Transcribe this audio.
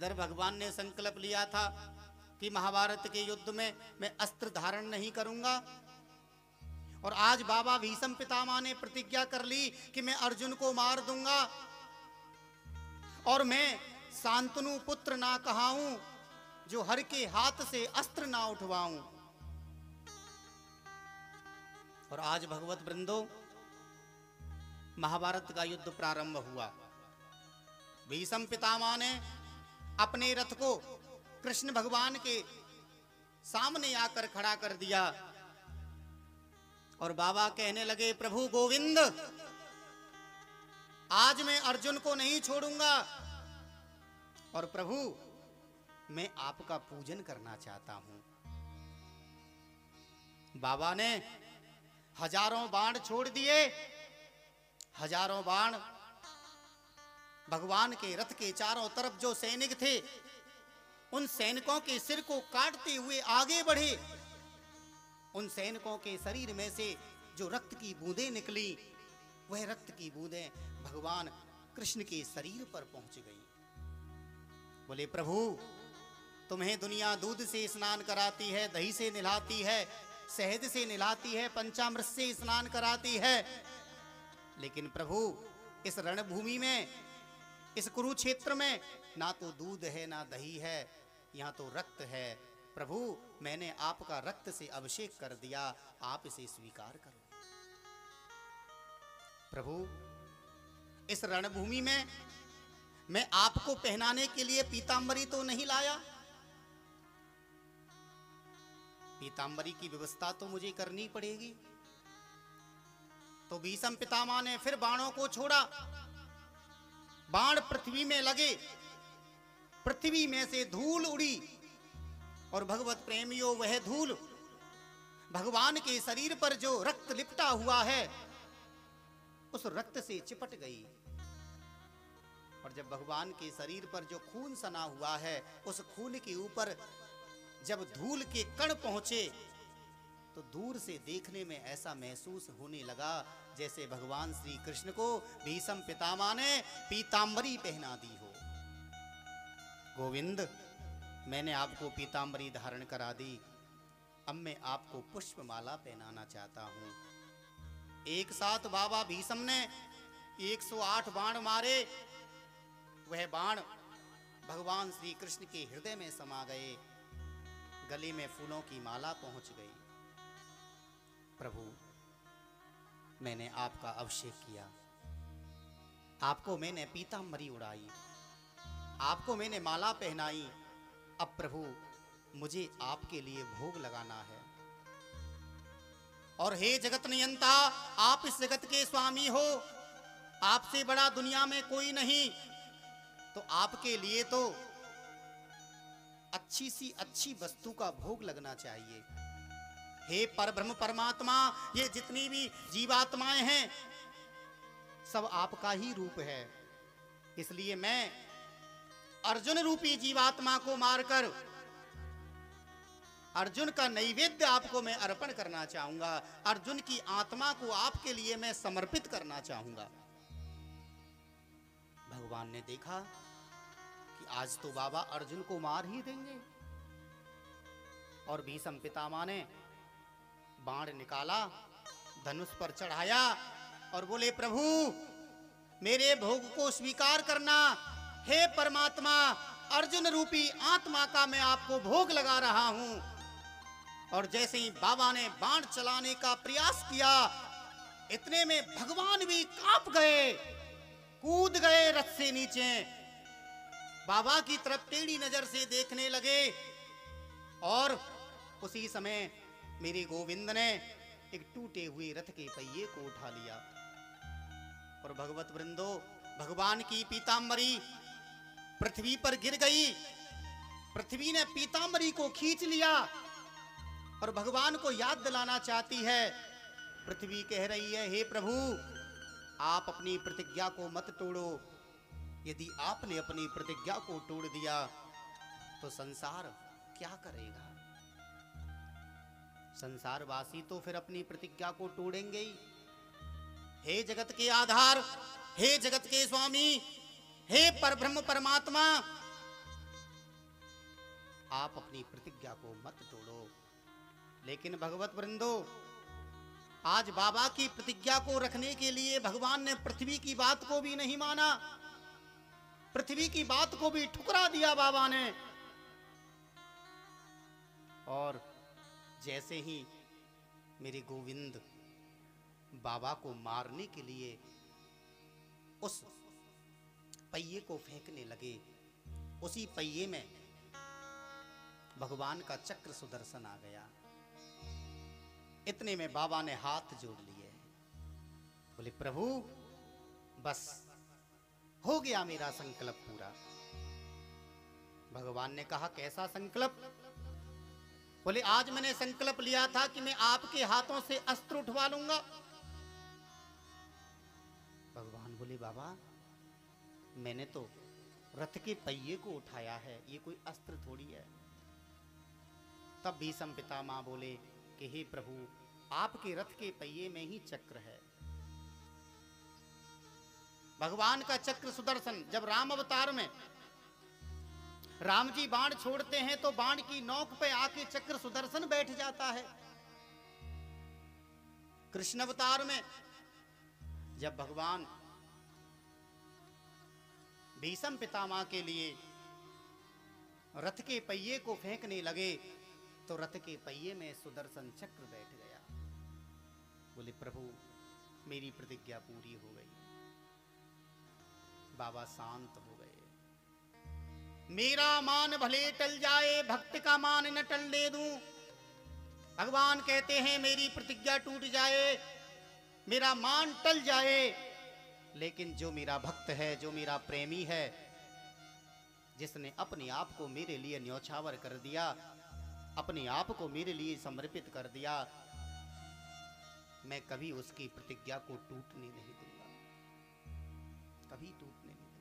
इधर भगवान ने संकल्प लिया था कि महाभारत के युद्ध में मैं अस्त्र धारण नहीं करूंगा, और आज बाबा भीष्म पितामह ने प्रतिज्ञा कर ली कि मैं अर्जुन को मार दूंगा और मैं शांतनु पुत्र ना कहाऊं जो हर के हाथ से अस्त्र ना उठवाऊं। और आज भगवत वृंदो महाभारत का युद्ध प्रारंभ हुआ। भीष्म पितामह ने अपने रथ को कृष्ण भगवान के सामने आकर खड़ा कर दिया और बाबा कहने लगे, प्रभु गोविंद, आज मैं अर्जुन को नहीं छोड़ूंगा और प्रभु मैं आपका पूजन करना चाहता हूं। बाबा ने हजारों बाण छोड़ दिए, हजारों बाण भगवान के रथ के चारों तरफ जो सैनिक थे उन सैनिकों के सिर को काटते हुए आगे बढ़े। उन सैनिकों के शरीर में से जो रक्त की बूंदें निकली, वह रक्त की बूंदें भगवान कृष्ण के शरीर पर पहुंच गई। बोले, प्रभु तुम्हें दुनिया दूध से स्नान कराती है, दही से नहलाती है, शहद से नहलाती है, पंचामृत से स्नान कराती है, लेकिन प्रभु इस रणभूमि में, इस कुरुक्षेत्र में ना तो दूध है ना दही है, यहाँ तो रक्त है। प्रभु मैंने आपका रक्त से अभिषेक कर दिया, आप इसे स्वीकार करो। प्रभु इस रणभूमि में मैं आपको पहनाने के लिए पीतांबरी तो नहीं लाया, पीतांबरी की व्यवस्था तो मुझे करनी पड़ेगी। तो भीष्म पितामह ने फिर बाणों को छोड़ा, बाण पृथ्वी में लगे, पृथ्वी में से धूल उड़ी और भगवत प्रेमियों वह धूल भगवान के शरीर पर जो रक्त लिपटा हुआ है उस रक्त से चिपट गई। और जब भगवान के शरीर पर जो खून सना हुआ है उस खून के ऊपर जब धूल के कण पहुंचे तो दूर से देखने में ऐसा महसूस होने लगा जैसे भगवान श्री कृष्ण को भीष्म पितामह ने पीतांबरी पहना दी हो। गोविंद, मैंने आपको पीतांबरी धारण करा दी, अब मैं आपको पुष्पमाला पहनाना चाहता हूं। एक साथ बाबा भीष्म ने 108 बाण मारे, वह बाण भगवान श्री कृष्ण के हृदय में समा गए, गले में फूलों की माला पहुंच गई। प्रभु मैंने आपका अभिषेक किया, आपको मैंने पीतांबरी उड़ाई, आपको मैंने माला पहनाई, अब प्रभु मुझे आपके लिए भोग लगाना है। और हे जगत नियंता, आप इस जगत के स्वामी हो, आपसे बड़ा दुनिया में कोई नहीं, तो आपके लिए तो अच्छी सी अच्छी वस्तु का भोग लगना चाहिए। हे परब्रह्म परमात्मा, ये जितनी भी जीवात्माएं हैं सब आपका ही रूप है, इसलिए मैं अर्जुन रूपी जीवात्मा को मारकर अर्जुन का नैवेद्य आपको मैं अर्पण करना चाहूंगा, अर्जुन की आत्मा को आपके लिए मैं समर्पित करना चाहूंगा। भगवान ने देखा कि आज तो बाबा अर्जुन को मार ही देंगे, और भीष्म पितामह ने बाण निकाला, धनुष पर चढ़ाया और बोले, प्रभु मेरे भोग को स्वीकार करना। हे परमात्मा, अर्जुन रूपी आत्मा का मैं आपको भोग लगा रहा हूं। और जैसे ही बाबा ने बाण चलाने का प्रयास किया, इतने में भगवान भी कांप गए, कूद गए रथ से नीचे, बाबा की तरफ टेढ़ी नजर से देखने लगे। और उसी समय मेरे गोविंद ने एक टूटे हुए रथ के पहिए को उठा लिया और भगवत वृंदो, भगवान की पीतांबरी पृथ्वी पर गिर गई। पृथ्वी ने पीतांबरी को खींच लिया और भगवान को याद दिलाना चाहती है। पृथ्वी कह रही है, हे प्रभु आप अपनी प्रतिज्ञा को मत तोड़ो, यदि आपने अपनी प्रतिज्ञा को तोड़ दिया तो संसार क्या करेगा? संसारवासी तो फिर अपनी प्रतिज्ञा को तोड़ेंगे ही। हे जगत के आधार, हे जगत के स्वामी, हे परब्रह्म परमात्मा, आप अपनी प्रतिज्ञा को मत तोड़ो। लेकिन भगवत वृंदो, आज बाबा की प्रतिज्ञा को रखने के लिए भगवान ने पृथ्वी की बात को भी नहीं माना, पृथ्वी की बात को भी ठुकरा दिया बाबा ने। और जैसे ही मेरे गोविंद बाबा को मारने के लिए उस पहिए को फेंकने लगे, उसी पहिए में भगवान का चक्र सुदर्शन आ गया। इतने में बाबा ने हाथ जोड़ लिए, बोले प्रभु बस हो गया मेरा संकल्प पूरा। भगवान ने कहा कैसा संकल्प? बोले आज मैंने संकल्प लिया था कि मैं आपके हाथों से अस्त्र उठवा लूंगा। भगवान बोले बाबा मैंने तो रथ के पहिए को उठाया है, ये कोई अस्त्र थोड़ी है। तब भीष्म पितामह बोले कि हे प्रभु आपके रथ के पहिए में ही चक्र है। भगवान का चक्र सुदर्शन, जब राम अवतार में राम जी बाण छोड़ते हैं तो बाण की नोक पे आके चक्र सुदर्शन बैठ जाता है। कृष्ण अवतार में जब भगवान भीष्म पितामह के लिए रथ के पहिए को फेंकने लगे तो रथ के पहिए में सुदर्शन चक्र बैठ गया। बोले प्रभु मेरी प्रतिज्ञा पूरी हो गई। बाबा शांत हो गए। मेरा मान भले टल जाए, भक्त का मान न टलने दूं। भगवान कहते हैं मेरी प्रतिज्ञा टूट जाए, मेरा मान टल जाए, लेकिन जो मेरा भक्त है, जो मेरा प्रेमी है, जिसने अपने आप को मेरे लिए न्यौछावर कर दिया, अपने आप को मेरे लिए समर्पित कर दिया, मैं कभी उसकी प्रतिज्ञा को टूटने नहीं दूंगा, कभी टूटने नहीं दूंगा।